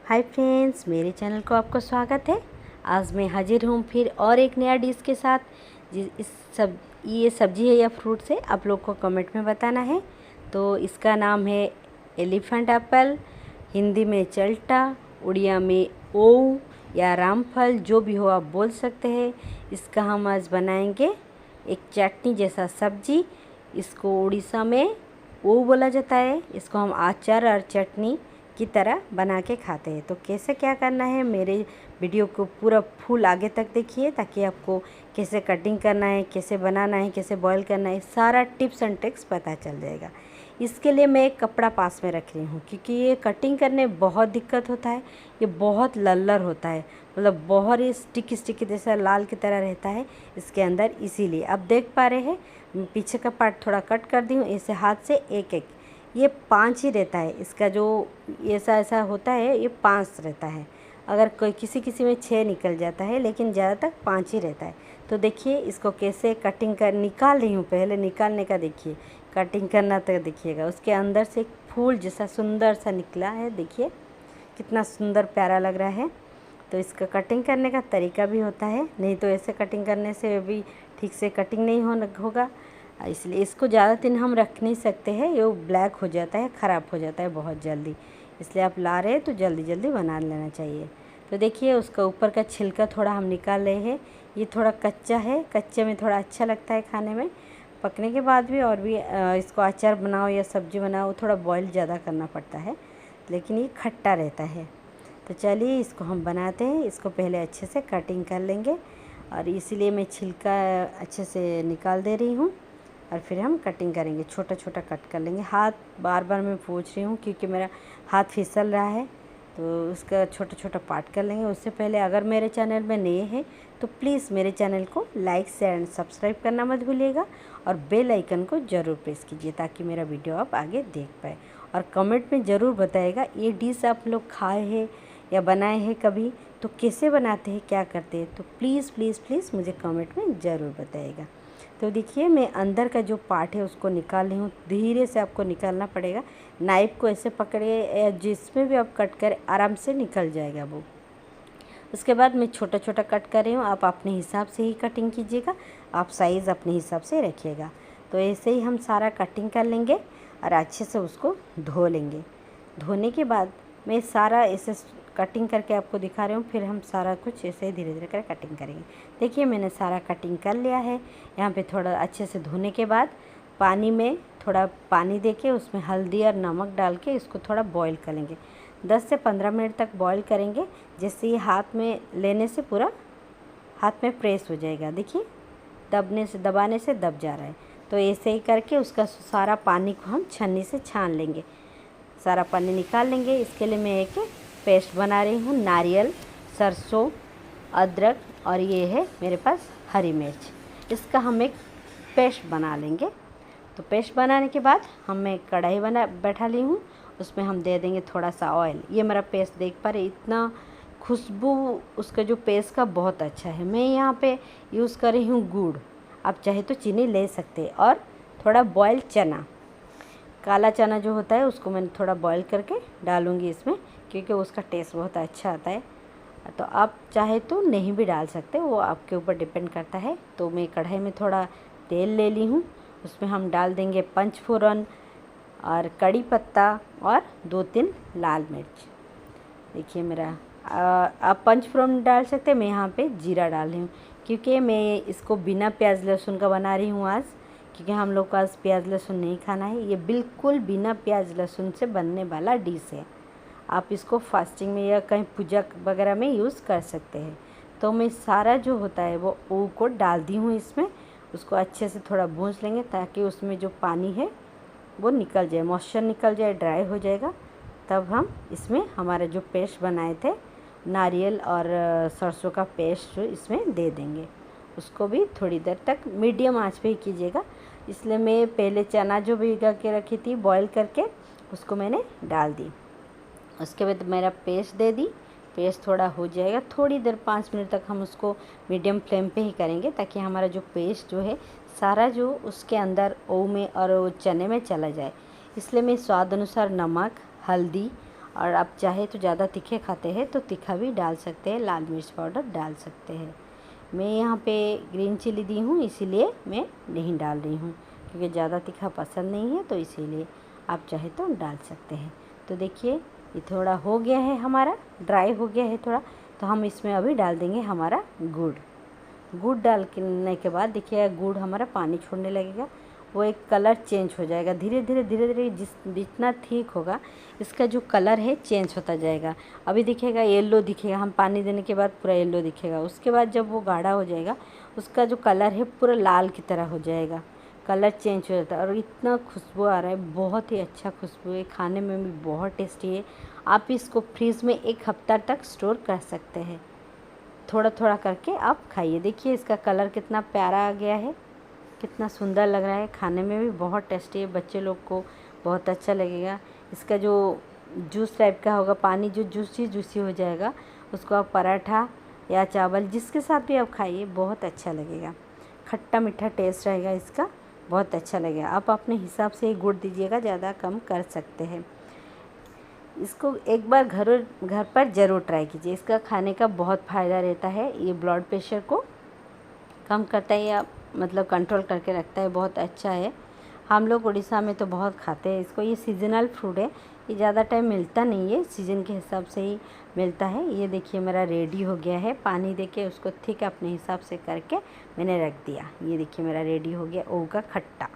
Hi friends, मेरे channel को आपका स्वागत है। आज मैं हाजिर हूँ फिर और एक नया डिश के साथ। ये सब्जी है या फ्रूट्स है, आप लोग को कमेंट में बताना है। तो इसका नाम है एलिफेंट एप्पल, हिंदी में चल्टा, उड़िया में ओऊ या रामफल, जो भी हो आप बोल सकते हैं। इसका हम आज बनाएंगे एक चटनी जैसा सब्जी। इसको उड़ीसा में ओऊ बोला जाता है। इसको हम अचार और चटनी की तरह बना के खाते हैं। तो कैसे क्या करना है, मेरे वीडियो को पूरा फुल आगे तक देखिए, ताकि आपको कैसे कटिंग करना है, कैसे बनाना है, कैसे बॉईल करना है, सारा टिप्स एंड ट्रिक्स पता चल जाएगा। इसके लिए मैं एक कपड़ा पास में रख रही हूँ, क्योंकि ये कटिंग करने बहुत दिक्कत होता है। ये बहुत लल्लर होता है, मतलब बहुत ही स्टिकी स्टिकी जैसा लाल की तरह रहता है इसके अंदर। इसीलिए आप देख पा रहे हैं, पीछे का पार्ट थोड़ा कट कर दी हूँ। इसे हाथ से एक एक, ये 5 ही रहता है। इसका जो ऐसा ऐसा होता है, ये 5 रहता है। अगर कोई किसी में 6 निकल जाता है, लेकिन ज़्यादातर 5 ही रहता है। तो देखिए इसको कैसे कटिंग कर निकाल रही हूँ। पहले निकालने का देखिए, कटिंग करना तो देखिएगा। उसके अंदर से एक फूल जैसा सुंदर सा निकला है, देखिए कितना सुंदर प्यारा लग रहा है। तो इसका कटिंग करने का तरीका भी होता है, नहीं तो ऐसे कटिंग करने से भी ठीक से कटिंग नहीं होगा। इसलिए इसको ज़्यादा दिन हम रख नहीं सकते हैं, ये ब्लैक हो जाता है, ख़राब हो जाता है बहुत जल्दी। इसलिए आप ला रहे हैं तो जल्दी जल्दी बना लेना चाहिए। तो देखिए उसका ऊपर का छिलका थोड़ा हम निकाल रहे हैं। ये थोड़ा कच्चा है, कच्चे में थोड़ा अच्छा लगता है खाने में। पकने के बाद भी और भी इसको अचार बनाओ या सब्जी बनाओ, थोड़ा बॉईल ज़्यादा करना पड़ता है, लेकिन ये खट्टा रहता है। तो चलिए इसको हम बनाते हैं। इसको पहले अच्छे से कटिंग कर लेंगे, और इसीलिए मैं छिलका अच्छे से निकाल दे रही हूँ। और फिर हम कटिंग करेंगे, छोटा छोटा कट कर लेंगे। हाथ बार बार मैं पूछ रही हूँ, क्योंकि मेरा हाथ फिसल रहा है। तो उसका छोटा छोटा पार्ट कर लेंगे। उससे पहले अगर मेरे चैनल में नए हैं तो प्लीज़ मेरे चैनल को लाइक शेयर एंड सब्सक्राइब करना मत भूलिएगा, और बेल आइकन को ज़रूर प्रेस कीजिए, ताकि मेरा वीडियो आप आगे देख पाए। और कमेंट में ज़रूर बताइएगा ये डिश आप लोग खाए हैं या बनाए हैं कभी, तो कैसे बनाते हैं, क्या करते हैं। तो प्लीज़ प्लीज़ प्लीज़ मुझे कमेंट में ज़रूर बताइएगा। तो देखिए मैं अंदर का जो पार्ट है उसको निकाल रही हूँ। धीरे से आपको निकालना पड़ेगा, नाइफ को ऐसे पकड़े, जिसमें भी आप कट करें आराम से निकल जाएगा वो। उसके बाद मैं छोटा छोटा कट कर रही हूँ। आप अपने हिसाब से ही कटिंग कीजिएगा, आप साइज़ अपने हिसाब से रखिएगा। तो ऐसे ही हम सारा कटिंग कर लेंगे और अच्छे से उसको धो लेंगे। धोने के बाद मैं सारा ऐसे कटिंग करके आपको दिखा रही हूँ, फिर हम सारा कुछ ऐसे धीरे धीरे कर कटिंग करेंगे। देखिए मैंने सारा कटिंग कर लिया है। यहाँ पे थोड़ा अच्छे से धोने के बाद पानी में थोड़ा पानी देके उसमें हल्दी और नमक डाल के इसको थोड़ा बॉईल करेंगे। 10 से 15 मिनट तक बॉईल करेंगे, जिससे ये हाथ में लेने से पूरा हाथ में प्रेस हो जाएगा। देखिए दबाने से दब जा रहा है। तो ऐसे ही करके उसका सारा पानी को हम छन्नी से छान लेंगे, सारा पानी निकाल लेंगे। इसके लिए मैं एक पेस्ट बना रही हूँ, नारियल, सरसों, अदरक और ये है मेरे पास हरी मिर्च। इसका हम एक पेस्ट बना लेंगे। तो पेस्ट बनाने के बाद मैं कढ़ाई बैठा ली हूँ, उसमें हम दे देंगे थोड़ा सा ऑयल। ये मेरा पेस्ट देख पा रहे, इतना खुशबू उसका जो पेस्ट का बहुत अच्छा है। मैं यहाँ पे यूज़ कर रही हूँ गुड़, आप चाहे तो चीनी ले सकते। और थोड़ा बॉयल चना, काला चना जो होता है उसको मैंने थोड़ा बॉईल करके डालूँगी इसमें, क्योंकि उसका टेस्ट बहुत अच्छा आता है। तो आप चाहे तो नहीं भी डाल सकते, वो आपके ऊपर डिपेंड करता है। तो मैं कढ़ाई में थोड़ा तेल ले ली हूँ, उसमें हम डाल देंगे पंचफोरन और कड़ी पत्ता और 2-3 लाल मिर्च। देखिए मेरा आप पंचफोरन डाल सकते हैं, मैं यहाँ पे जीरा डाल रही हूँ, क्योंकि मैं इसको बिना प्याज लहसुन का बना रही हूँ आज, क्योंकि हम लोग को आज प्याज लहसुन नहीं खाना है। ये बिल्कुल बिना प्याज लहसुन से बनने वाला डिश है। आप इसको फास्टिंग में या कहीं पूजा वगैरह में यूज़ कर सकते हैं। तो मैं सारा जो होता है वो ओऊ को डाल दी हूँ इसमें। उसको अच्छे से थोड़ा भूंज लेंगे, ताकि उसमें जो पानी है वो निकल जाए, मॉइस्चर निकल जाए, ड्राई हो जाएगा। तब हम इसमें हमारा जो पेस्ट बनाए थे, नारियल और सरसों का पेस्ट, जो इसमें दे देंगे। उसको भी थोड़ी देर तक मीडियम आंच पे ही कीजिएगा। इसलिए मैं पहले चना जो भिगा के रखी थी बॉईल करके, उसको मैंने डाल दी। उसके बाद मेरा पेस्ट दे दी। पेस्ट थोड़ा हो जाएगा, थोड़ी देर 5 मिनट तक हम उसको मीडियम फ्लेम पे ही करेंगे, ताकि हमारा जो पेस्ट जो है सारा जो उसके अंदर ओऊ में और चने में चला जाए। इसलिए मैं स्वाद अनुसार नमक, हल्दी और आप चाहे तो ज़्यादा तीखे खाते हैं तो तीखा भी डाल सकते हैं, लाल मिर्च पाउडर डाल सकते हैं। मैं यहाँ पे ग्रीन चिली दी हूँ इसीलिए मैं नहीं डाल रही हूँ, क्योंकि ज़्यादा तीखा पसंद नहीं है, तो इसीलिए आप चाहे तो डाल सकते हैं। तो देखिए ये थोड़ा हो गया है, हमारा ड्राई हो गया है थोड़ा, तो हम इसमें अभी डाल देंगे हमारा गुड़। गुड़ डालने के बाद देखिए गुड़ हमारा पानी छोड़ने लगेगा, वो एक कलर चेंज हो जाएगा धीरे धीरे जितना ठीक होगा इसका जो कलर है चेंज होता जाएगा। अभी दिखेगा येलो दिखेगा, हम पानी देने के बाद पूरा येलो दिखेगा। उसके बाद जब वो गाढ़ा हो जाएगा उसका जो कलर है पूरा लाल की तरह हो जाएगा, कलर चेंज हो जाता है और इतना खुशबू आ रहा है, बहुत ही अच्छा खुशबू है, खाने में भी बहुत टेस्टी है। आप इसको फ्रीज में 1 हफ्ता तक स्टोर कर सकते हैं। थोड़ा थोड़ा करके आप खाइए। देखिए इसका कलर कितना प्यारा आ गया है, कितना सुंदर लग रहा है, खाने में भी बहुत टेस्टी है, बच्चे लोग को बहुत अच्छा लगेगा। इसका जो जूस टाइप का होगा, पानी जो जूसी हो जाएगा, उसको आप पराठा या चावल जिसके साथ भी आप खाइए बहुत अच्छा लगेगा। खट्टा मीठा टेस्ट रहेगा इसका, बहुत अच्छा लगेगा। आप अपने हिसाब से ही गुड़ दीजिएगा, ज़्यादा कम कर सकते हैं। इसको एक बार घर पर ज़रूर ट्राई कीजिए, इसका खाने का बहुत फ़ायदा रहता है। ये ब्लड प्रेशर को कम करता है या मतलब कंट्रोल करके रखता है, बहुत अच्छा है। हम लोग उड़ीसा में तो बहुत खाते हैं इसको। ये सीजनल फ्रूट है, ये ज़्यादा टाइम मिलता नहीं है, सीज़न के हिसाब से ही मिलता है। ये देखिए मेरा रेडी हो गया है, पानी देके उसको ठीक अपने हिसाब से करके मैंने रख दिया। ये देखिए मेरा रेडी हो गया ओव का खट्टा।